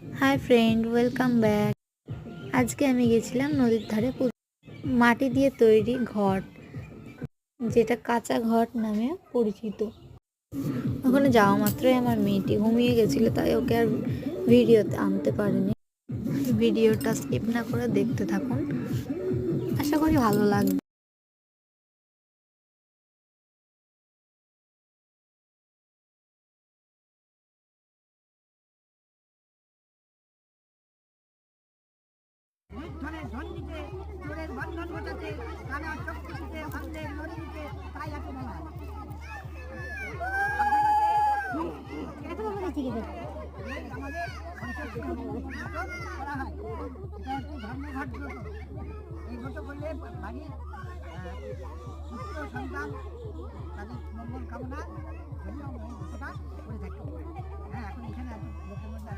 Hi friend, welcome back. আজকে আমি গেছিলাম নদীর ধারে মাটি দিয়ে তৈরি ঘট, যেটা কাঁচা ঘট নামে পরিচিত। ওখানে যাওয়া মাত্রই আমার মেয়েটি ঘুমিয়ে গেছিলো, তাই ওকে আর ভিডিওতে আনতে পারিনি। ভিডিওটা স্কিপ না করে দেখতে থাকুন, আশা করি ভালো লাগবে। ধরে ঝন্ডিতে চোরের বন্ধন ঘটাতে কানা শক্তিতে ভাঙলেন নদীতে, তাই এত বলা হয়। আমাদের করা হয়, এটা হচ্ছে ধর্মঘট ব্রত। এই ব্রত করলে বাড়ির পুত্র সন্তান তাদের মঙ্গল কামনা জন্য এই ব্রতটা করে থাকি। হ্যাঁ, এখন এখানে লোকের মধ্যে